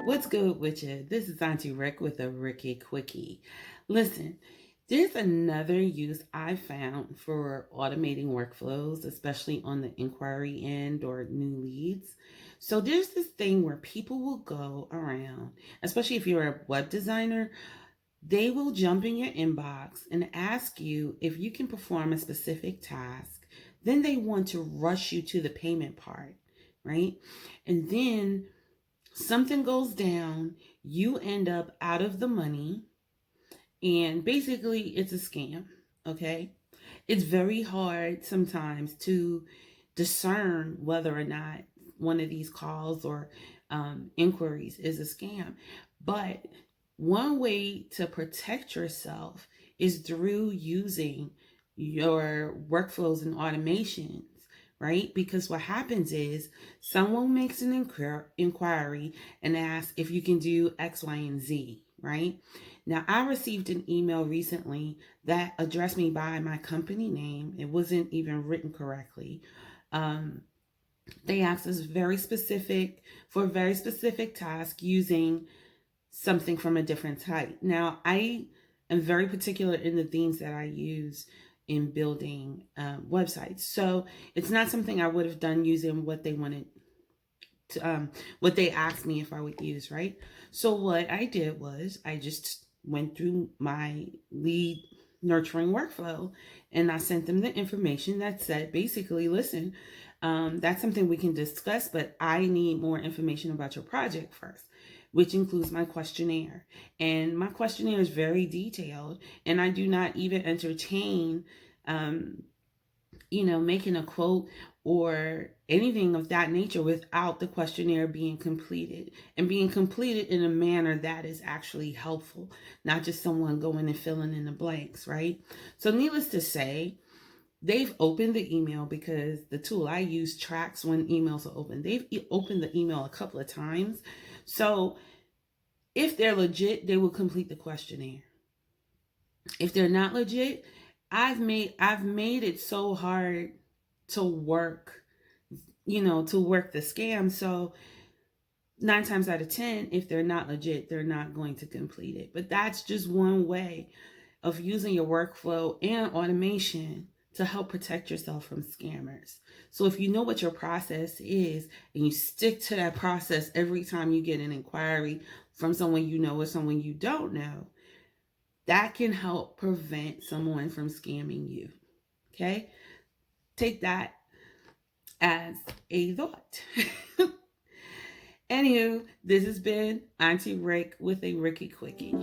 What's good with you? This is Auntie Rick with a Ricky Quickie. Listen, there's another use I found for automating workflows, especially on the inquiry end or new leads. So there's this thing where people will go around, especially if you're a web designer, they will jump in your inbox and ask you if you can perform a specific task. Then they want to rush you to the payment part, right? And then something goes down, you end up out of the money, and basically it's a scam, okay? It's very hard sometimes to discern whether or not one of these calls or inquiries is a scam. But one way to protect yourself is through using your workflows and automations, right? Because what happens is someone makes an inquiry and asks if you can do X, Y, and Z, right? Now, I received an email recently that addressed me by my company name. It wasn't even written correctly. Um, they asked us very specific for a very specific task using something from a different type. Now, I am very particular in the things that I use in building websites. So it's not something I would have done using what they wanted to, what they asked me if I would use, right? So what I did was I just went through my lead nurturing workflow and I sent them the information that said basically, listen, that's something we can discuss, but I need more information about your project first, which includes my questionnaire. And my questionnaire is very detailed, and I do not even entertain, um, making a quote or anything of that nature without the questionnaire being completed and being completed in a manner that is actually helpful, not just someone going and filling in the blanks, right? So, needless to say, they've opened the email because the tool I use tracks when emails are open. They've opened the email a couple of times. So, if they're legit, they will complete the questionnaire. If they're not legit, I've made it so hard to work, to work the scam. So 9 times out of 10, if they're not legit, they're not going to complete it. But that's just one way of using your workflow and automation to help protect yourself from scammers. So if you know what your process is and you stick to that process every time you get an inquiry from someone you know or someone you don't know, that can help prevent someone from scamming you. Okay? Take that as a thought. Anywho, this has been Auntie Rick with a Ricky Quickie.